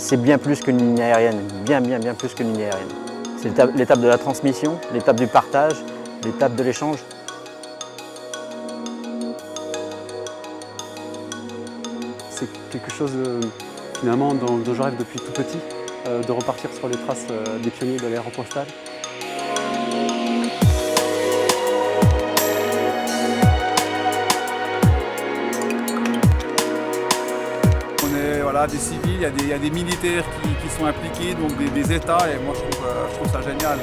c'est bien plus qu'une ligne aérienne, bien plus qu'une ligne aérienne. C'est l'étape de la transmission, l'étape du partage, l'étape de l'échange. C'est quelque chose finalement dont je rêve depuis tout petit, de repartir sur les traces des pionniers de l'aéropostale. Voilà, des civils, il y a des militaires qui sont impliqués, donc des États, et moi je trouve ça génial.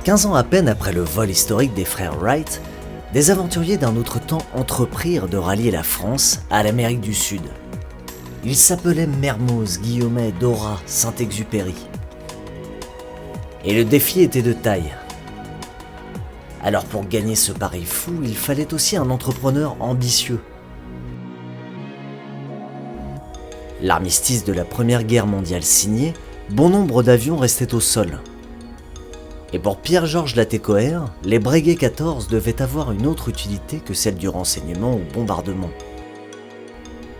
« 15 ans à peine après le vol historique des frères Wright, des aventuriers d'un autre temps entreprirent de rallier la France à l'Amérique du Sud. Ils s'appelaient Mermoz, Guillaumet, Dora, Saint-Exupéry. Et le défi était de taille. Alors pour gagner ce pari fou, il fallait aussi un entrepreneur ambitieux. L'armistice de la Première Guerre mondiale signé, bon nombre d'avions restaient au sol. Et pour Pierre-Georges Latécoère, les Breguet 14 devaient avoir une autre utilité que celle du renseignement ou bombardement.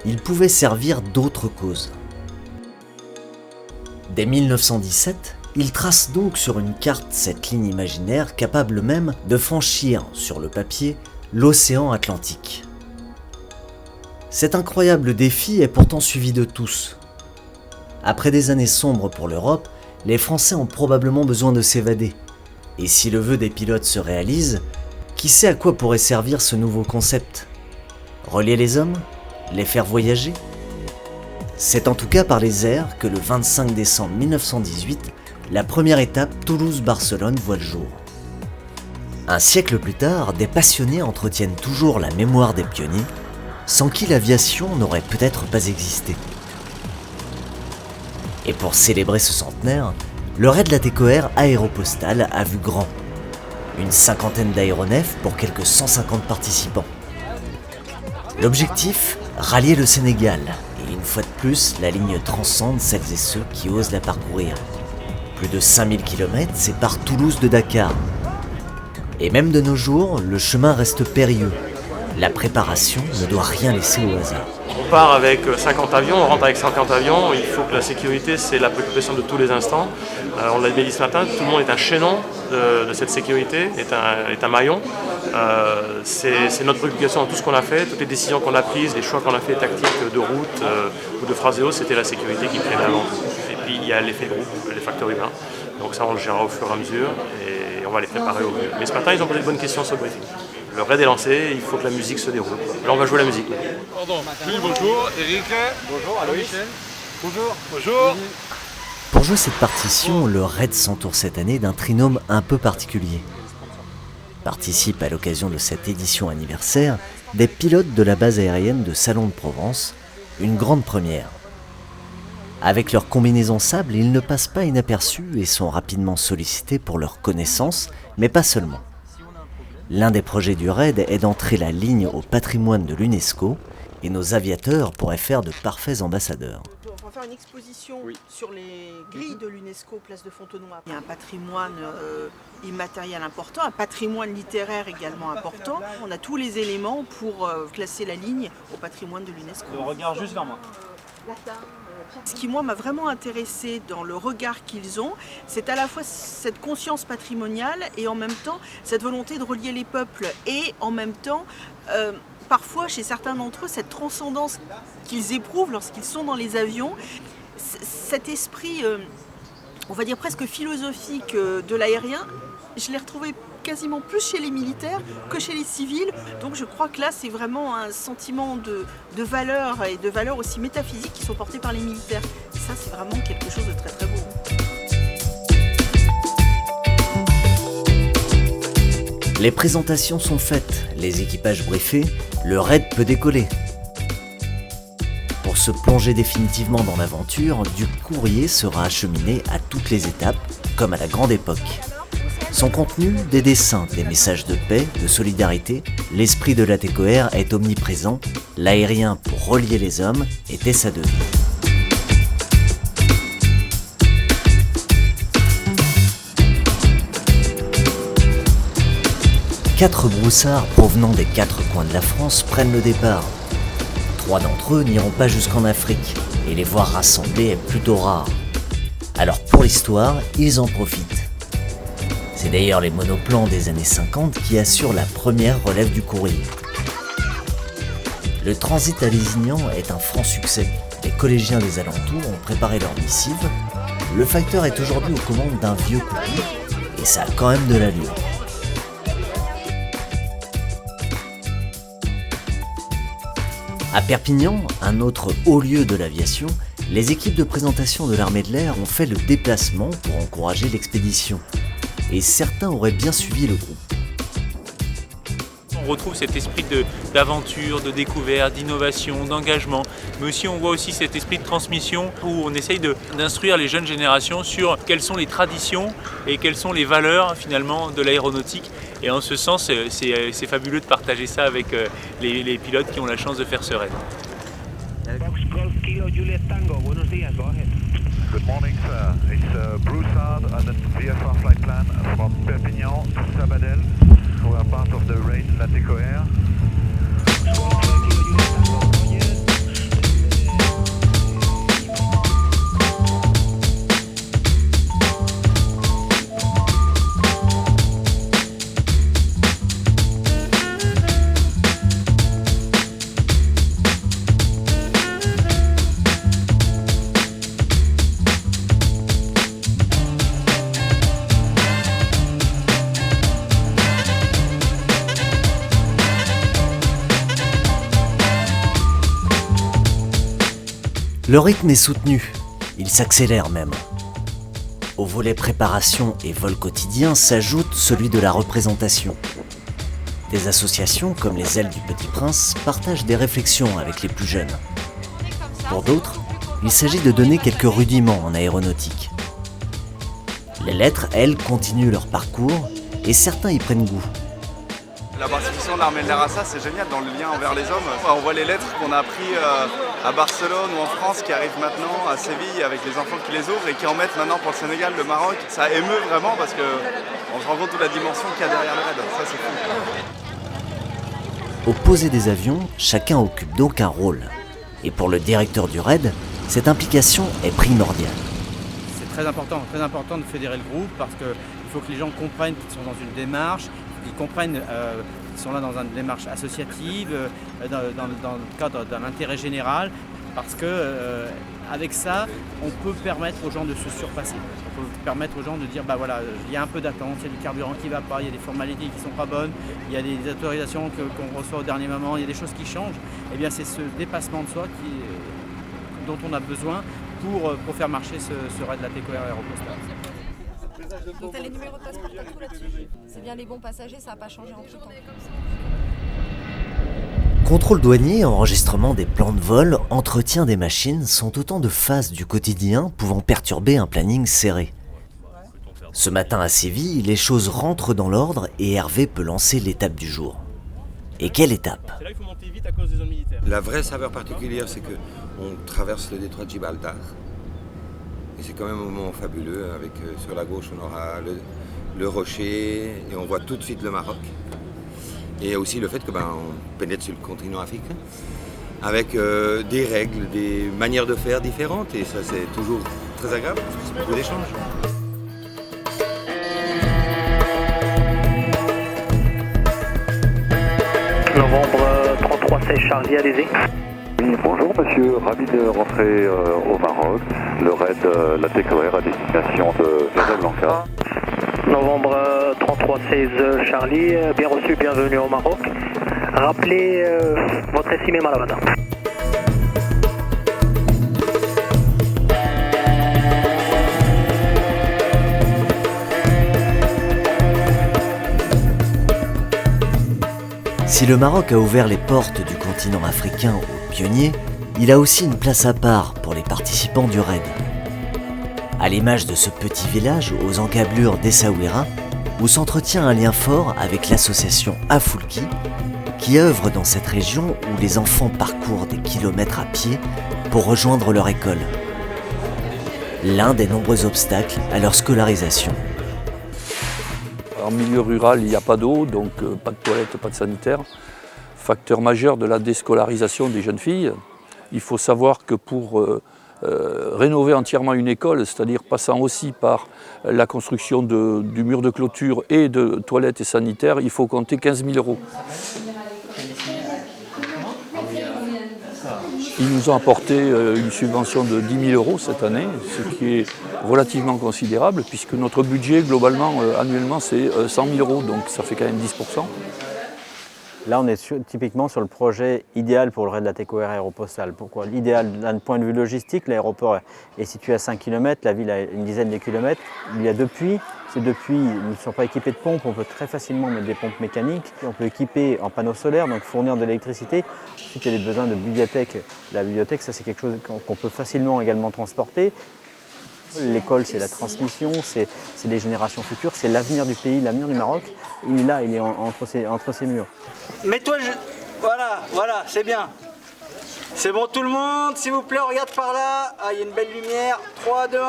Ils pouvaient servir d'autres causes. Dès 1917, il trace donc sur une carte cette ligne imaginaire capable même de franchir, sur le papier, l'océan Atlantique. Cet incroyable défi est pourtant suivi de tous. Après des années sombres pour l'Europe, les Français ont probablement besoin de s'évader. Et si le vœu des pilotes se réalise, qui sait à quoi pourrait servir ce nouveau concept ? Relier les hommes ? Les faire voyager ? C'est en tout cas par les airs que le 25 décembre 1918, la première étape Toulouse-Barcelone voit le jour. Un siècle plus tard, des passionnés entretiennent toujours la mémoire des pionniers, sans qui l'aviation n'aurait peut-être pas existé. Et pour célébrer ce centenaire, le raid Latécoère aéropostale a vu grand. Une cinquantaine d'aéronefs pour quelques 150 participants. L'objectif, rallier le Sénégal, et une fois de plus, la ligne transcende celles et ceux qui osent la parcourir. Plus de 5000 km séparent Toulouse de Dakar. Et même de nos jours, le chemin reste périlleux. La préparation ne doit rien laisser au hasard. On part avec 50 avions, on rentre avec 50 avions. Il faut que la sécurité, c'est la préoccupation de tous les instants. On l'a dit ce matin, tout le monde est un chaînon de cette sécurité, est un maillon. C'est notre préoccupation dans tout ce qu'on a fait, toutes les décisions qu'on a prises, les choix qu'on a fait tactiques de route ou de phraséo, c'était la sécurité qui prévalait avant tout. Et puis il y a l'effet groupe, les facteurs humains. Donc ça, on le gérera au fur et à mesure et on va les préparer au mieux. Mais ce matin, ils ont posé de bonnes questions sur le briefing. Le raid est lancé, il faut que la musique se déroule. Là, on va jouer la musique. Pardon. Oui, bonjour, Eric. Bonjour, Aloïs. Bonjour. Bonjour. Pour jouer cette partition, le raid s'entoure cette année d'un trinôme un peu particulier. Participent à l'occasion de cette édition anniversaire des pilotes de la base aérienne de Salon de Provence, une grande première. Avec leur combinaison sable, ils ne passent pas inaperçus et sont rapidement sollicités pour leurs connaissances, mais pas seulement. L'un des projets du raid est d'entrer la ligne au patrimoine de l'UNESCO et nos aviateurs pourraient faire de parfaits ambassadeurs. On va faire une exposition sur les grilles de l'UNESCO, place de Fontenoy. Il y a un patrimoine immatériel important, un patrimoine littéraire également important. On a tous les éléments pour classer la ligne au patrimoine de l'UNESCO. Le regard juste vers moi. Ce qui, moi, m'a vraiment intéressé dans le regard qu'ils ont, c'est à la fois cette conscience patrimoniale et en même temps cette volonté de relier les peuples et en même temps, parfois chez certains d'entre eux, cette transcendance qu'ils éprouvent lorsqu'ils sont dans les avions, cet esprit, on va dire presque philosophique de l'aérien, je l'ai retrouvé quasiment plus chez les militaires que chez les civils. Donc je crois que là, c'est vraiment un sentiment de valeur et de valeurs aussi métaphysiques qui sont portés par les militaires. Et ça, c'est vraiment quelque chose de très très beau. Les présentations sont faites, les équipages briefés, le raid peut décoller. Pour se plonger définitivement dans l'aventure, du courrier sera acheminé à toutes les étapes, comme à la grande époque. Son contenu, des dessins, des messages de paix, de solidarité, l'esprit de Latécoère est omniprésent, l'aérien pour relier les hommes était sa devise. 4 broussards provenant des 4 coins de la France prennent le départ. 3 d'entre eux n'iront pas jusqu'en Afrique, et les voir rassemblés est plutôt rare. Alors pour l'histoire, ils en profitent. C'est d'ailleurs les monoplans des années 50 qui assurent la première relève du courrier. Le transit à Lézignan est un franc succès. Les collégiens des alentours ont préparé leur missive. Le facteur est aujourd'hui aux commandes d'un vieux couple, et ça a quand même de l'allure. À Perpignan, un autre haut lieu de l'aviation, les équipes de présentation de l'armée de l'air ont fait le déplacement pour encourager l'expédition. Et certains auraient bien suivi le groupe. On retrouve cet esprit d'aventure, de découverte, d'innovation, d'engagement, mais aussi on voit aussi cet esprit de transmission où on essaye d'instruire les jeunes générations sur quelles sont les traditions et quelles sont les valeurs finalement de l'aéronautique. Et en ce sens, c'est fabuleux de partager ça avec les pilotes qui ont la chance de faire ce raid. Good morning, sir. It's Broussard and the VFR flight plan from Perpignan to Sabadell. We are part of the raid Latécoère. Le rythme est soutenu, il s'accélère même. Au volet préparation et vol quotidien s'ajoute celui de la représentation. Des associations comme les Ailes du Petit Prince partagent des réflexions avec les plus jeunes. Pour d'autres, il s'agit de donner quelques rudiments en aéronautique. Les lettres, elles, continuent leur parcours et certains y prennent goût. La participation de l'armée de l'air à ça, c'est génial dans le lien envers les hommes. On voit les lettres qu'on a apprises à Barcelone ou en France qui arrivent maintenant à Séville avec les enfants qui les ouvrent et qui en mettent maintenant pour le Sénégal, le Maroc. Ça émeut vraiment parce qu'on se rend compte de la dimension qu'il y a derrière le raid. Ça, c'est fou. Au poser des avions, chacun occupe donc un rôle. Et pour le directeur du raid, cette implication est primordiale. C'est très important de fédérer le groupe parce qu'il faut que les gens comprennent qu'ils sont dans une démarche, qu'ils comprennent qu'ils sont là dans une démarche associative, dans le cadre d'un intérêt général, parce que avec ça, on peut permettre aux gens de se surpasser. On peut permettre aux gens de dire, bah voilà, il y a un peu d'attente, il y a du carburant qui ne va pas, il y a des formalités qui ne sont pas bonnes, il y a des autorisations qu'on reçoit au dernier moment, il y a des choses qui changent. Et bien c'est ce dépassement de soi dont on a besoin pour faire marcher ce raid Latécoère Aéropostale. Donc t'as les numéros de passeport, t'as tout là-dessus. C'est bien les bons passagers, ça n'a pas changé en tout temps. Contrôle douanier, enregistrement des plans de vol, entretien des machines sont autant de phases du quotidien pouvant perturber un planning serré. Ce matin à Séville, les choses rentrent dans l'ordre et Hervé peut lancer l'étape du jour. Et quelle étape? C'est là qu'il faut monter vite à cause des zones militaires. La vraie saveur particulière, c'est qu'on traverse le détroit de Gibraltar. Et c'est quand même un moment fabuleux, avec sur la gauche on aura le rocher et on voit tout de suite le Maroc. Et aussi le fait que on pénètre sur le continent africain avec des règles, des manières de faire différentes et ça c'est toujours très agréable parce que c'est beaucoup d'échanges. Novembre 33-16 Charlie, allez-y. Oui, bonjour monsieur, ravi de rentrer au Maroc, le raid Latécoère à destination de Casablanca. Novembre 33-16 Charlie, bien reçu, bienvenue au Maroc. Rappelez votre estimé Malavada. Si le Maroc a ouvert les portes du continent africain aux pionniers, il a aussi une place à part pour les participants du raid. À l'image de ce petit village aux encablures d'Essaouira, où s'entretient un lien fort avec l'association Afoulki, qui œuvre dans cette région où les enfants parcourent des kilomètres à pied pour rejoindre leur école. L'un des nombreux obstacles à leur scolarisation. En milieu rural, il n'y a pas d'eau, donc pas de toilettes, pas de sanitaire. Facteur majeur de la déscolarisation des jeunes filles. Il faut savoir que pour rénover entièrement une école, c'est-à-dire passant aussi par la construction du mur de clôture et de toilettes et sanitaires, il faut compter 15 000 €. Ils nous ont apporté une subvention de 10 000 € cette année, ce qui est relativement considérable, puisque notre budget, globalement, annuellement, c'est 100 000 €, donc ça fait quand même 10%. Là, on est typiquement sur le projet idéal pour le Red Latécoère aéropostale. Pourquoi? L'idéal, d'un point de vue logistique, l'aéroport est situé à 5 km, la ville a une dizaine de kilomètres. Il y a deux puits. Ces deux puits ne sont pas équipés de pompes, on peut très facilement mettre des pompes mécaniques. On peut équiper en panneaux solaires, donc fournir de l'électricité. Ensuite, il y a des besoins de bibliothèque. La bibliothèque, ça c'est quelque chose qu'on peut facilement également transporter. L'école, c'est la transmission, c'est les générations futures, c'est l'avenir du pays, l'avenir du Maroc. Il est là, il est entre ces murs. Mets-toi, voilà, c'est bien. C'est bon tout le monde, s'il vous plaît, on regarde par là. Ah, il y a une belle lumière. 3, 2, 1.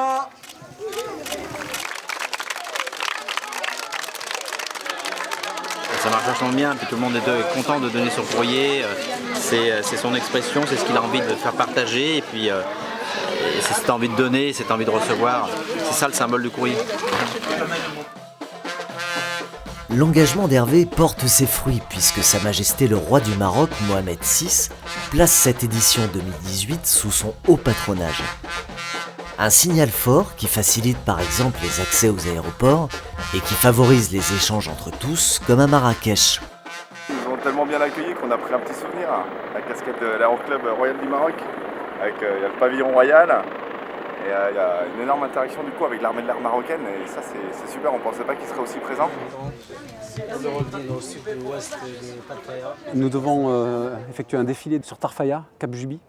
Ça marche vachement bien, puis tout le monde est content de donner son courrier. C'est son expression, c'est ce qu'il a envie de faire partager. Et puis, c'est cette envie de donner, cette envie de recevoir. C'est ça le symbole du courrier. L'engagement d'Hervé porte ses fruits puisque Sa Majesté le roi du Maroc, Mohamed VI, place cette édition 2018 sous son haut patronage. Un signal fort qui facilite par exemple les accès aux aéroports et qui favorise les échanges entre tous, comme à Marrakech. Ils nous ont tellement bien accueillis qu'on a pris un petit souvenir, la casquette de l'aéroclub royal du Maroc, avec il y a le pavillon royal. Et il y a une énorme interaction du coup avec l'armée de l'air marocaine et ça c'est super, on ne pensait pas qu'il serait aussi présent. Nous devons effectuer un défilé sur Tarfaya, Cap Juby.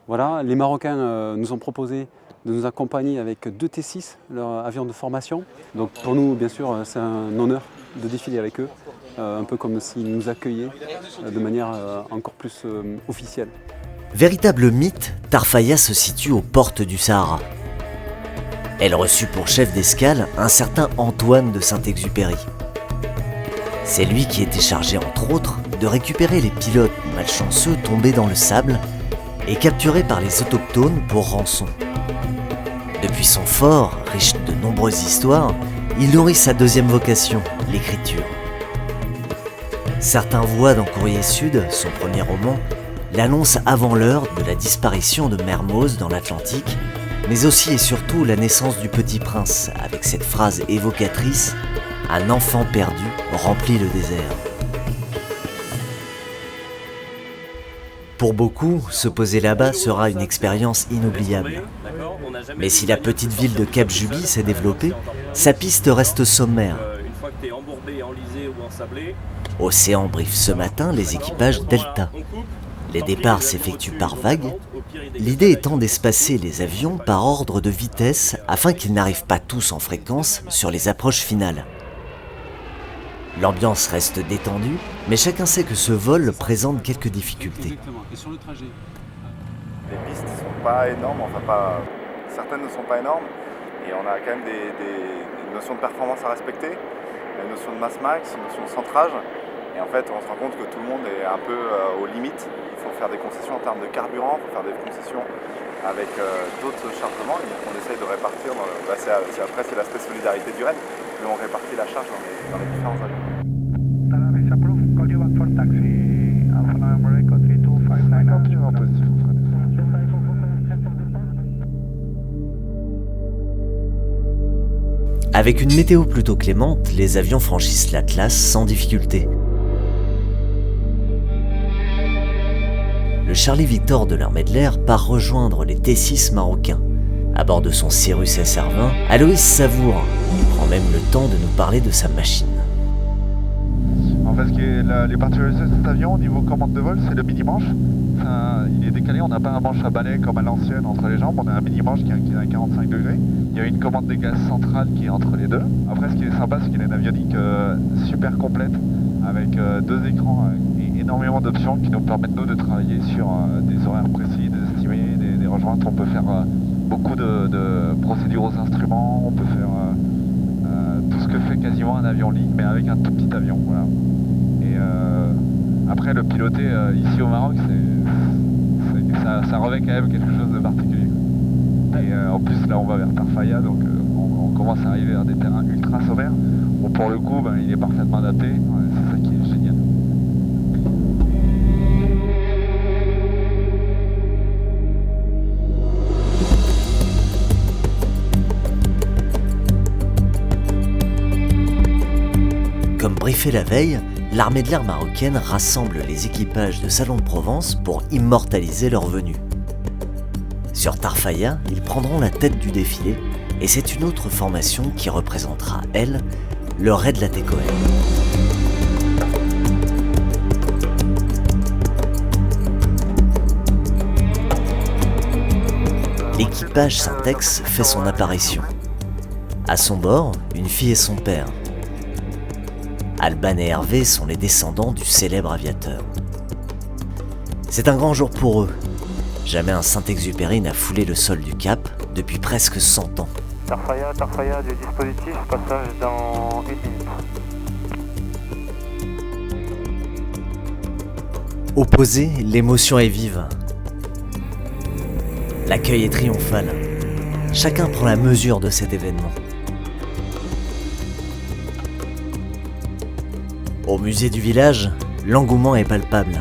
Voilà, les Marocains nous ont proposé de nous accompagner avec 2 T6, leur avion de formation. Donc pour nous, bien sûr, c'est un honneur de défiler avec eux, un peu comme s'ils nous accueillaient de manière encore plus officielle. Véritable mythe, Tarfaya se situe aux portes du Sahara. Elle reçut pour chef d'escale un certain Antoine de Saint-Exupéry. C'est lui qui était chargé, entre autres, de récupérer les pilotes malchanceux tombés dans le sable et capturés par les autochtones pour rançon. Depuis son fort, riche de nombreuses histoires, il nourrit sa deuxième vocation, l'écriture. Certains voient dans Courrier Sud, son premier roman, l'annonce avant l'heure de la disparition de Mermoz dans l'Atlantique, mais aussi et surtout la naissance du Petit Prince, avec cette phrase évocatrice « Un enfant perdu remplit le désert ». Pour beaucoup, se poser là-bas sera une expérience inoubliable. Mais si la petite ville de Cap Juby s'est développée, sa piste reste sommaire. Océan brief ce matin les équipages Delta. Les départs s'effectuent par vagues, l'idée étant d'espacer les avions par ordre de vitesse afin qu'ils n'arrivent pas tous en fréquence sur les approches finales. L'ambiance reste détendue, mais chacun sait que ce vol présente quelques difficultés. Les pistes ne sont pas énormes, certaines ne sont pas énormes, et on a quand même des notions de performance à respecter, une notion de masse max, une notion de centrage. Et en fait, on se rend compte que tout le monde est un peu aux limites. Il faut faire des concessions en termes de carburant, il faut faire des concessions avec d'autres chargements. Et on essaye de répartir, après c'est l'aspect solidarité du RAID, mais on répartit la charge dans les différents avions. Avec une météo plutôt clémente, les avions franchissent l'Atlas sans difficulté. Le Charlie Victor de l'armée de l'air part rejoindre les T6 marocains. À bord de son Cirrus SR-20, Aloïs savoure. Il prend même le temps de nous parler de sa machine. En fait, les particularités de cet avion au niveau commande de vol, c'est le mini-manche. Il est décalé, on n'a pas un manche à balai comme à l'ancienne entre les jambes, on a un mini-manche qui est à 45 degrés. Il y a une commande de gaz centrale qui est entre les deux. Après, ce qui est sympa, c'est qu'il a une avionique super complète avec 2 écrans et énormément d'options qui nous permettent nous de travailler sur des horaires précis, d'estimer des rejointes. On peut faire beaucoup de procédures aux instruments, on peut faire tout ce que fait quasiment un avion ligne, mais avec un tout petit avion. Voilà. Et après, le piloter ici au Maroc, ça revêt quand même quelque chose de particulier. Et en plus, là, on va vers Tarfaya, donc on commence à arriver vers des terrains ultra sommaires. Bon, pour le coup, il est parfaitement adapté. Ouais, c'est ça qui est génial. Comme briefé la veille, l'armée de l'air marocaine rassemble les équipages de Salon de Provence pour immortaliser leur venue. Sur Tarfaya, ils prendront la tête du défilé et c'est une autre formation qui représentera, elle, le raid de la TECOER. L'équipage Syntex fait son apparition. À son bord, une fille et son père. Alban et Hervé sont les descendants du célèbre aviateur. C'est un grand jour pour eux. Jamais un Saint-Exupéry n'a foulé le sol du Cap depuis presque 100 ans. Tarfaya du dispositif, passage dans 1 minute. Opposé, l'émotion est vive. L'accueil est triomphal. Chacun prend la mesure de cet événement. Au musée du village, l'engouement est palpable.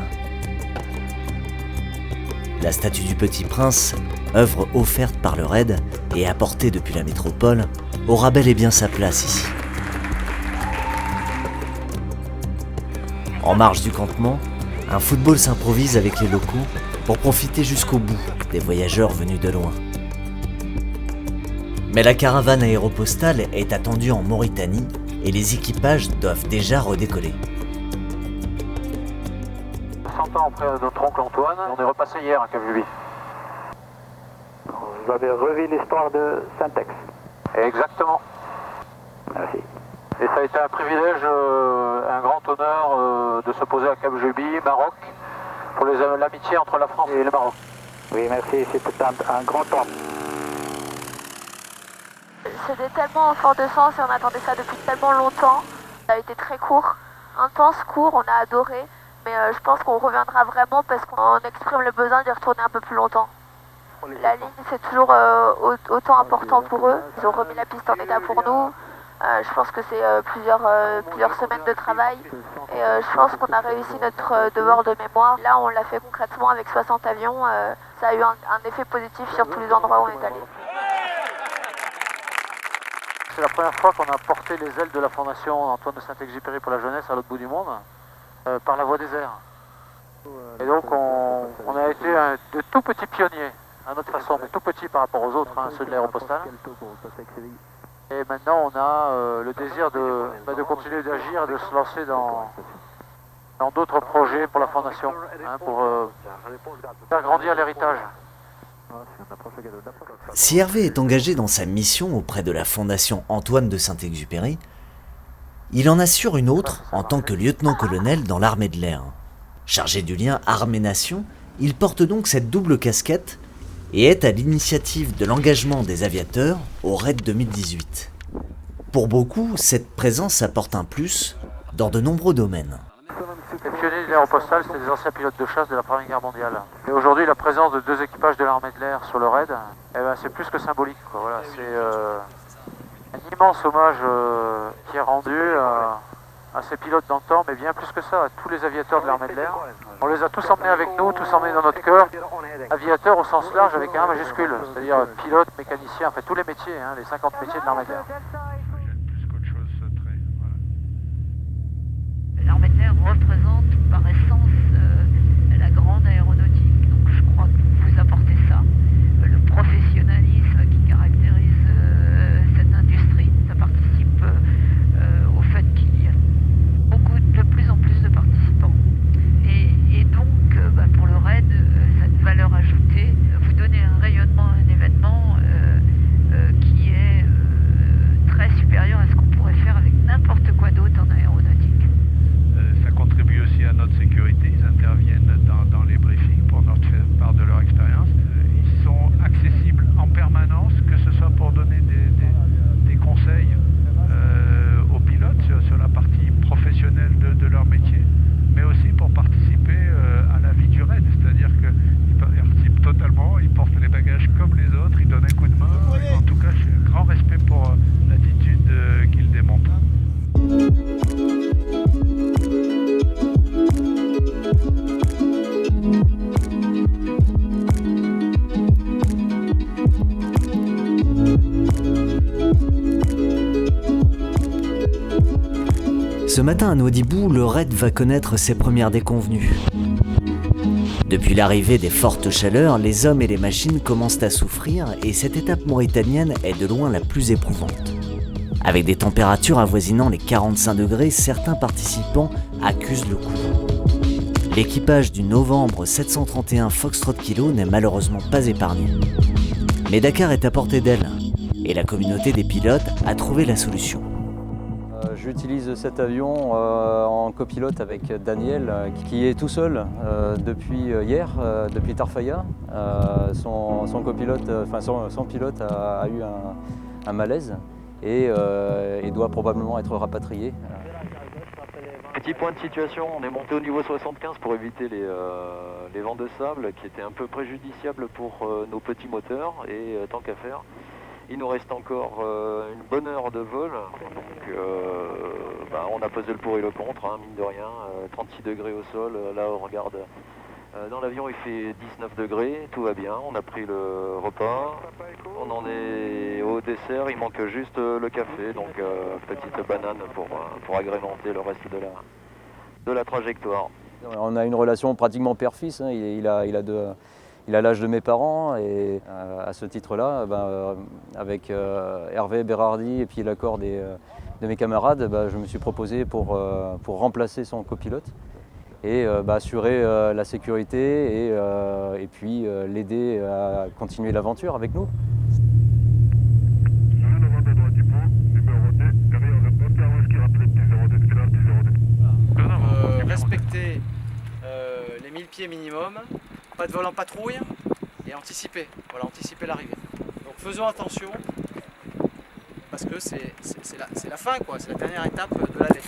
La statue du Petit Prince, œuvre offerte par le raid et apportée depuis la métropole, aura bel et bien sa place ici. En marge du campement, un football s'improvise avec les locaux pour profiter jusqu'au bout des voyageurs venus de loin. Mais la caravane aéropostale est attendue en Mauritanie et les équipages doivent déjà redécoller. 100 ans après notre oncle Antoine, on est repassé hier à Cap-Juby. Vous avez revu l'histoire de Syntex. Exactement. Merci. Et ça a été un privilège, un grand honneur de se poser à Cap-Juby, Maroc, pour l'amitié entre la France et le Maroc. Oui, merci, c'était un grand temps. C'était tellement fort de sens et on attendait ça depuis tellement longtemps. Ça a été très court, intense, court, on a adoré. Mais je pense qu'on reviendra vraiment parce qu'on exprime le besoin d'y retourner un peu plus longtemps. La ligne, c'est toujours autant important pour eux. Ils ont remis la piste en état pour nous. Je pense que c'est plusieurs semaines de travail. Et je pense qu'on a réussi notre devoir de mémoire. Là, on l'a fait concrètement avec 60 avions. Ça a eu un effet positif sur tous les endroits où on est allé. C'est la première fois qu'on a porté les ailes de la Fondation Antoine de Saint-Exupéry pour la jeunesse à l'autre bout du monde, par la voie des airs. Et donc on a été de tout petits pionniers, à notre façon, mais tout petits par rapport aux autres, ceux de l'aéropostale. Et maintenant on a le désir de continuer d'agir et de se lancer dans d'autres projets pour la Fondation, pour faire grandir l'héritage. Si Hervé est engagé dans sa mission auprès de la Fondation Antoine de Saint-Exupéry, il en assure une autre en tant que lieutenant-colonel dans l'armée de l'air. Chargé du lien armée-nation, il porte donc cette double casquette et est à l'initiative de l'engagement des aviateurs au RAID 2018. Pour beaucoup, cette présence apporte un plus dans de nombreux domaines. Les pionniers de l'aéropostale, c'était des anciens pilotes de chasse de la Première Guerre mondiale. Et aujourd'hui, la présence de 2 équipages de l'armée de l'air sur le raid, c'est plus que symbolique. Voilà, c'est un immense hommage qui est rendu à ces pilotes d'antan, mais bien plus que ça, à tous les aviateurs de l'armée de l'air. On les a tous emmenés avec nous, tous emmenés dans notre cœur. Aviateurs au sens large avec un majuscule, c'est-à-dire pilote, mécanicien, enfin tous les métiers, les 50 métiers de l'armée de l'air. L'armée de l'air représente par essence la grande aéronautique, donc je crois que vous apportez ça, le professionnalisme qui caractérise cette industrie, ça participe au fait qu'il y a de plus en plus de participants. Et donc pour le RAID, cette valeur ajoutée, vous donnez un rayonnement à un événement qui est Ce matin à Nouadhibou, le raid va connaître ses premières déconvenues. Depuis l'arrivée des fortes chaleurs, les hommes et les machines commencent à souffrir et cette étape mauritanienne est de loin la plus éprouvante. Avec des températures avoisinant les 45 degrés, certains participants accusent le coup. L'équipage du Novembre 731 Foxtrot Kilo n'est malheureusement pas épargné. Mais Dakar est à portée d'aile et la communauté des pilotes a trouvé la solution. J'utilise cet avion en copilote avec Daniel qui est tout seul depuis hier, depuis Tarfaya. Son pilote a eu un malaise et il doit probablement être rapatrié. Petit point de situation, on est monté au niveau 75 pour éviter les vents de sable qui étaient un peu préjudiciables pour nos petits moteurs et tant qu'à faire. Il nous reste encore une bonne heure de vol, donc on a pesé le pour et le contre, hein, mine de rien, 36 degrés au sol, là on regarde, dans l'avion il fait 19 degrés, tout va bien, on a pris le repas, on en est au dessert, il manque juste le café, donc petite banane pour agrémenter le reste de la trajectoire. On a une relation pratiquement père-fils, hein, il a l'âge de mes parents et à ce titre-là, avec Hervé Berardi et puis l'accord de mes camarades, je me suis proposé pour remplacer son copilote et assurer la sécurité et puis l'aider à continuer l'aventure avec nous. Respecter les 1000 pieds minimum, pas de vol en patrouille et anticiper, l'arrivée. Donc faisons attention parce que c'est la fin quoi, c'est la dernière étape de l'année.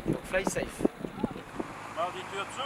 Donc fly safe. Mardi, tu es dessous ?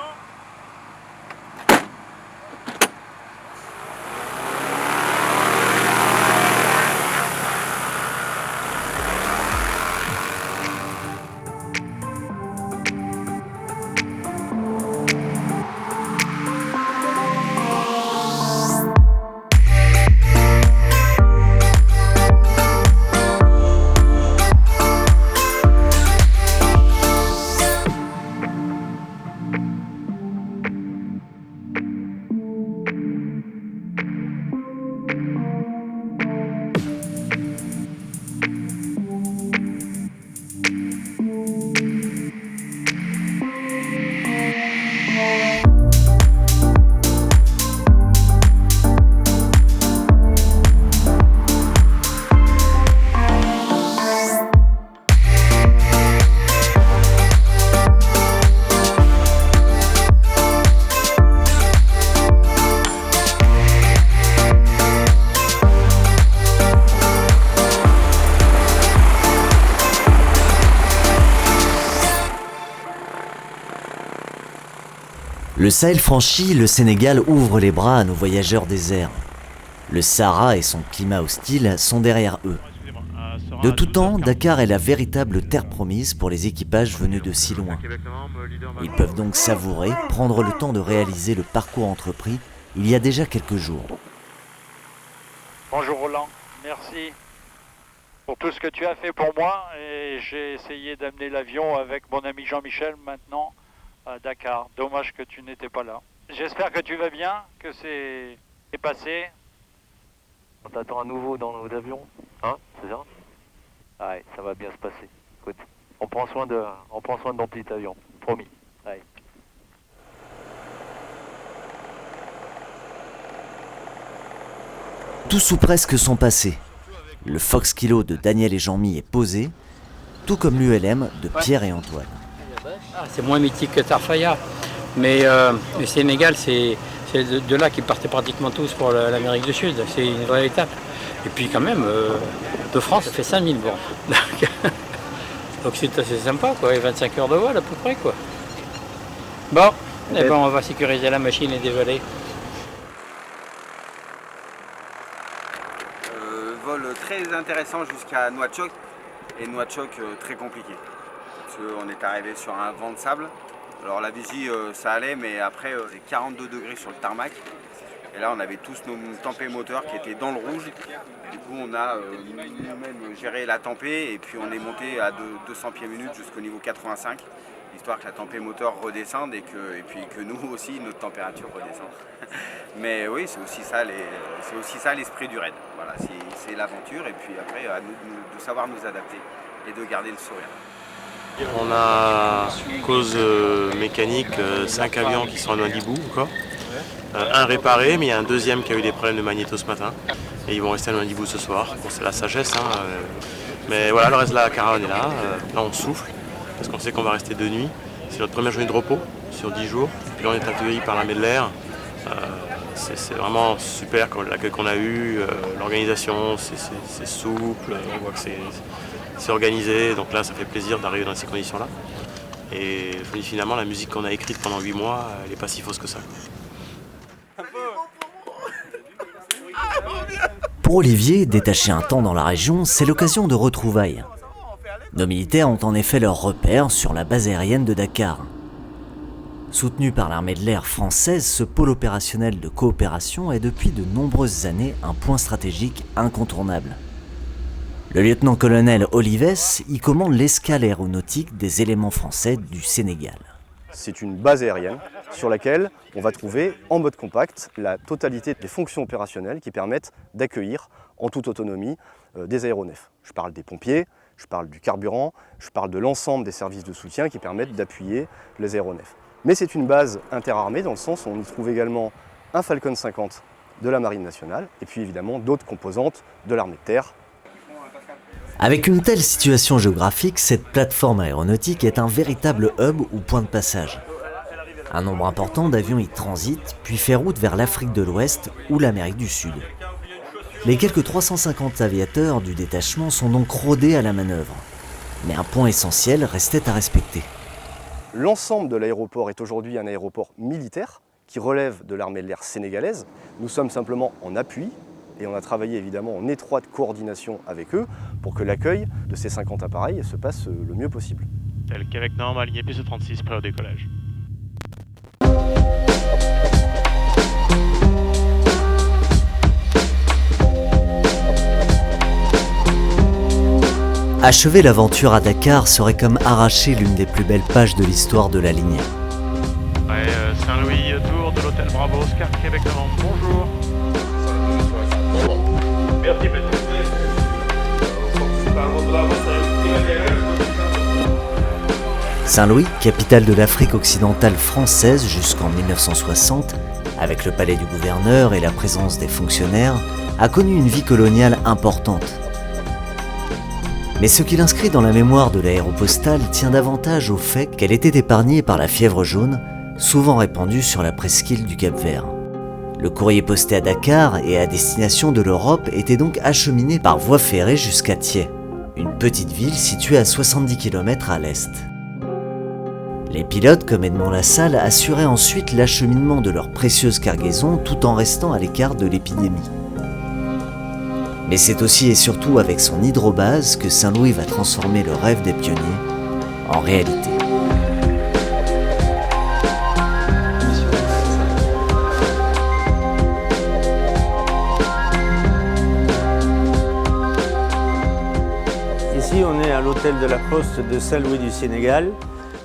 Le Sahel franchi, le Sénégal ouvre les bras à nos voyageurs des airs. Le Sahara et son climat hostile sont derrière eux. De tout temps, Dakar est la véritable terre promise pour les équipages venus de si loin. Ils peuvent donc savourer, prendre le temps de réaliser le parcours entrepris il y a déjà quelques jours. Bonjour Roland, merci pour tout ce que tu as fait pour moi et j'ai essayé d'amener l'avion avec mon ami Jean-Michel maintenant à Dakar. Dommage que tu n'étais pas là. J'espère que tu vas bien, que c'est passé. On t'attend à nouveau dans nos avions, hein, c'est ça? Ouais, ça va bien se passer. Écoute, on prend soin de ton petit avion, promis. Ouais. Tous ou presque sont passés. Le Fox Kilo de Daniel et Jean-Mi est posé, tout comme l'ULM de Pierre et Antoine. C'est moins mythique que Tarfaya, mais le Sénégal, c'est de là qu'ils partaient pratiquement tous pour l'Amérique du Sud. C'est une vraie étape. Et puis quand même, de France, ça fait 5000 bornes. Donc c'est assez sympa, quoi, et 25 heures de vol à peu près, quoi. Bon, eh ben, on va sécuriser la machine et dévoiler. Vol très intéressant jusqu'à Nouadhibou et Nouadhibou très compliqué. Parce qu'on est arrivé sur un vent de sable. Alors la vigie ça allait, mais après 42 degrés sur le tarmac. Et là, on avait tous nos tempés moteurs qui étaient dans le rouge. Du coup, on a nous-mêmes géré la tempée et puis on est monté à 200 pieds minute jusqu'au niveau 85, histoire que la tempée moteur redescende et puis que nous aussi, notre température redescende. Mais oui, c'est aussi ça l'esprit du raid. Voilà, c'est l'aventure et puis après, à nous de savoir nous adapter et de garder le sourire. On a, cause mécanique, 5 avions qui sont à Nouadhibou encore. Un réparé, mais il y a un deuxième qui a eu des problèmes de magnéto ce matin. Et ils vont rester à Nouadhibou ce soir. Bon, c'est la sagesse, hein. Mais voilà, le reste de la caravane est là. Là, on souffle, parce qu'on sait qu'on va rester 2 nuits. C'est notre première journée de repos sur 10 jours. Puis là, on est accueillis par l'armée de l'air. C'est vraiment super l'accueil qu'on a eu. L'organisation, c'est souple. On voit que c'est organisé. Donc là, ça fait plaisir d'arriver dans ces conditions-là. Et finalement, la musique qu'on a écrite pendant 8 mois, elle n'est pas si fausse que ça. Pour Olivier, détacher un temps dans la région, c'est l'occasion de retrouvailles. Nos militaires ont en effet leur repère sur la base aérienne de Dakar. Soutenu par l'armée de l'air française, ce pôle opérationnel de coopération est depuis de nombreuses années un point stratégique incontournable. Le lieutenant-colonel Olives y commande l'escale aéronautique des éléments français du Sénégal. C'est une base aérienne sur laquelle on va trouver en mode compact la totalité des fonctions opérationnelles qui permettent d'accueillir en toute autonomie des aéronefs. Je parle des pompiers, je parle du carburant, je parle de l'ensemble des services de soutien qui permettent d'appuyer les aéronefs. Mais c'est une base interarmée dans le sens où on y trouve également un Falcon 50 de la Marine nationale et puis évidemment d'autres composantes de l'armée de terre. Avec une telle situation géographique, cette plateforme aéronautique est un véritable hub ou point de passage. Un nombre important d'avions y transitent, puis fait route vers l'Afrique de l'Ouest ou l'Amérique du Sud. Les quelques 350 aviateurs du détachement sont donc rodés à la manœuvre. Mais un point essentiel restait à respecter. L'ensemble de l'aéroport est aujourd'hui un aéroport militaire qui relève de l'armée de l'air sénégalaise. Nous sommes simplement en appui et on a travaillé évidemment en étroite coordination avec eux pour que l'accueil de ces 50 appareils se passe le mieux possible. Tel Québec Nord, aligné PSE-36 prêt au décollage. Achever l'aventure à Dakar serait comme arracher l'une des plus belles pages de l'histoire de la ligne. Ouais, Saint-Louis, tour de l'hôtel Bravo, Oscar Québec Nord. Bonjour. Merci, Saint-Louis, capitale de l'Afrique occidentale française jusqu'en 1960, avec le palais du gouverneur et la présence des fonctionnaires, a connu une vie coloniale importante. Mais ce qui l'inscrit dans la mémoire de l'aéropostale tient davantage au fait qu'elle était épargnée par la fièvre jaune, souvent répandue sur la presqu'île du Cap-Vert. Le courrier posté à Dakar et à destination de l'Europe était donc acheminé par voie ferrée jusqu'à Thiès, une petite ville située à 70 km à l'est. Les pilotes comme Edmond Lassalle assuraient ensuite l'acheminement de leurs précieuses cargaisons tout en restant à l'écart de l'épidémie. Mais c'est aussi et surtout avec son hydrobase que Saint-Louis va transformer le rêve des pionniers en réalité. Ici, on est à l'hôtel de la Poste de Saint-Louis du Sénégal.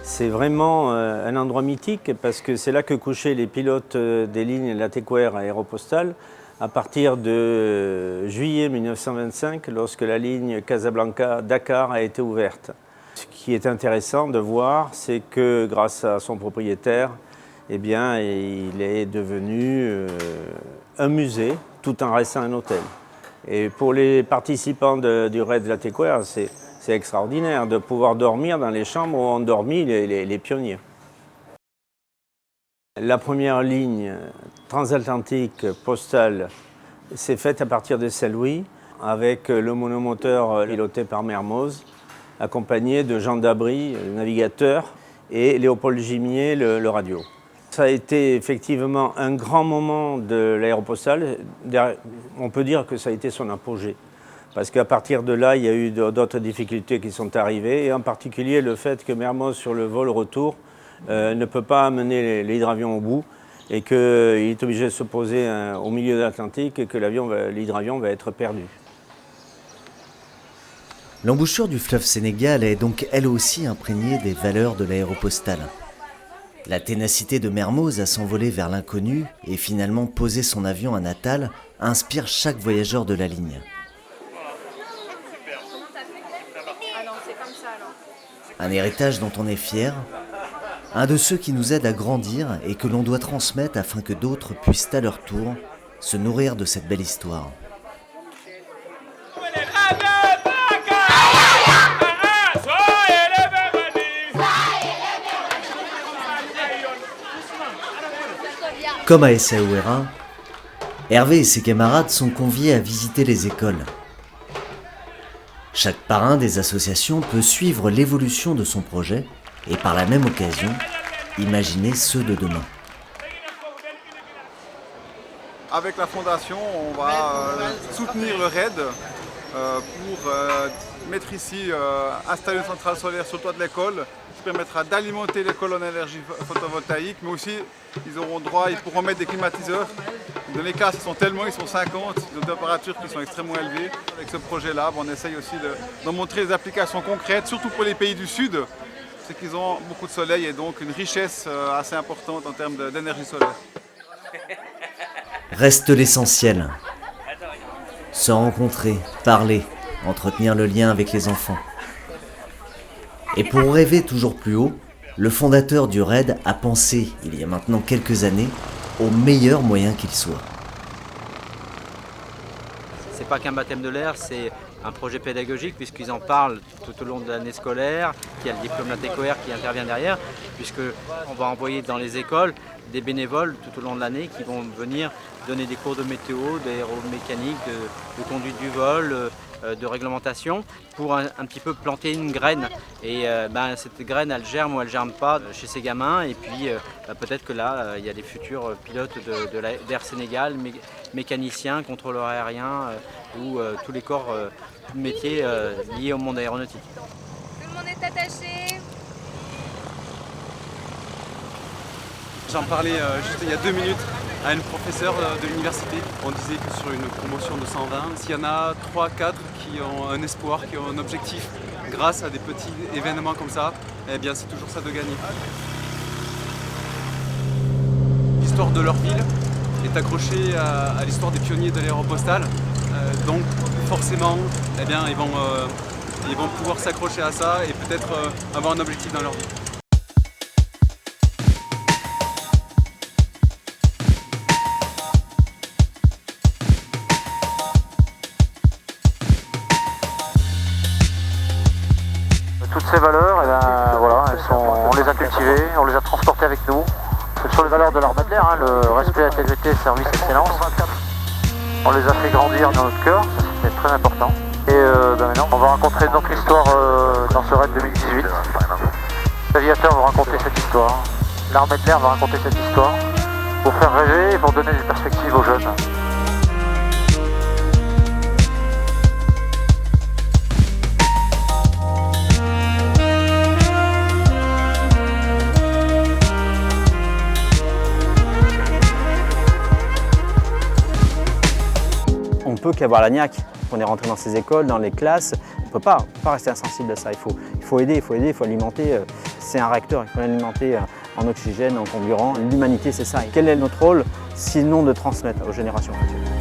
C'est vraiment un endroit mythique parce que c'est là que couchaient les pilotes des lignes Latécoère Aéropostale à partir de juillet 1925 lorsque la ligne Casablanca-Dakar a été ouverte. Ce qui est intéressant de voir, c'est que grâce à son propriétaire, eh bien, il est devenu un musée tout en restant un hôtel. Et pour les participants du raid Latécoère, c'est extraordinaire de pouvoir dormir dans les chambres où ont dormi les pionniers. La première ligne transatlantique postale s'est faite à partir de Saint-Louis avec le monomoteur piloté par Mermoz, accompagné de Jean Dabry, le navigateur, et Léopold Gimier, le radio. Ça a été effectivement un grand moment de l'aéropostale. On peut dire que ça a été son apogée. Parce qu'à partir de là, il y a eu d'autres difficultés qui sont arrivées, et en particulier le fait que Mermoz, sur le vol retour, ne peut pas amener l'hydravion au bout. et qu'il est obligé de se poser au milieu de l'Atlantique et que l'hydravion va être perdu. L'embouchure du fleuve Sénégal est donc elle aussi imprégnée des valeurs de l'aéropostale. La ténacité de Mermoz à s'envoler vers l'inconnu et finalement poser son avion à Natal inspire chaque voyageur de la ligne. Un héritage dont on est fier, un de ceux qui nous aide à grandir et que l'on doit transmettre afin que d'autres puissent à leur tour se nourrir de cette belle histoire. Comme à Essaouira, Hervé et ses camarades sont conviés à visiter les écoles. Chaque parrain des associations peut suivre l'évolution de son projet et par la même occasion, imaginer ceux de demain. Avec la fondation, on va soutenir le RAID pour mettre ici, installer une centrale solaire sur le toit de l'école, qui permettra d'alimenter l'école en énergie photovoltaïque, mais aussi ils auront droit, ils pourront mettre des climatiseurs. Dans les classes, ils sont 50, ils ont des températures qui sont extrêmement élevées. Avec ce projet-là, on essaye aussi de montrer des applications concrètes, surtout pour les pays du Sud, c'est qu'ils ont beaucoup de soleil et donc une richesse assez importante en termes d'énergie solaire. Reste l'essentiel. Se rencontrer, parler, entretenir le lien avec les enfants. Et pour rêver toujours plus haut, le fondateur du RAID a pensé, il y a maintenant quelques années, au meilleur moyen qu'il soit. C'est pas qu'un baptême de l'air, c'est un projet pédagogique puisqu'ils en parlent tout au long de l'année scolaire, qu'il y a le diplôme LATECOR qui intervient derrière, puisqu'on va envoyer dans les écoles des bénévoles tout au long de l'année qui vont venir donner des cours de météo, d'aéromécanique, de conduite du vol, de réglementation pour un petit peu planter une graine. Et cette graine, elle germe ou elle germe pas chez ces gamins. Et puis peut-être que là, il y a des futurs pilotes d'Air Sénégal, mécaniciens, contrôleurs aériens ou tous les corps métiers liés au monde aéronautique. Tout le monde est attaché. J'en parlais juste il y a 2 minutes à une professeure de l'université. On disait que sur une promotion de 120, s'il y en a 3-4 qui ont un espoir, qui ont un objectif, grâce à des petits événements comme ça, eh bien c'est toujours ça de gagner. L'histoire de leur ville est accrochée à l'histoire des pionniers de l'aéropostale. Donc forcément, eh bien, ils vont pouvoir s'accrocher à ça et peut-être avoir un objectif dans leur vie. Toutes ces valeurs, on les a cultivées, on les a transportées avec nous. Ce sont les valeurs de l'armée de l'air, le respect, intégrité, service, excellence. On les a fait grandir dans notre cœur, ça c'était très important. Et maintenant, on va rencontrer donc l'histoire dans ce raid 2018. Les aviateurs vont raconter cette histoire, l'armée de l'air va raconter cette histoire pour faire rêver et pour donner des perspectives aux jeunes. On ne peut qu'avoir la niaque. On est rentré dans ces écoles, dans les classes. On ne peut pas rester insensible à ça. Il faut aider, il faut alimenter. C'est un réacteur, il faut l'alimenter en oxygène, en carburant. L'humanité, c'est ça. Et quel est notre rôle, sinon de transmettre aux générations futures ?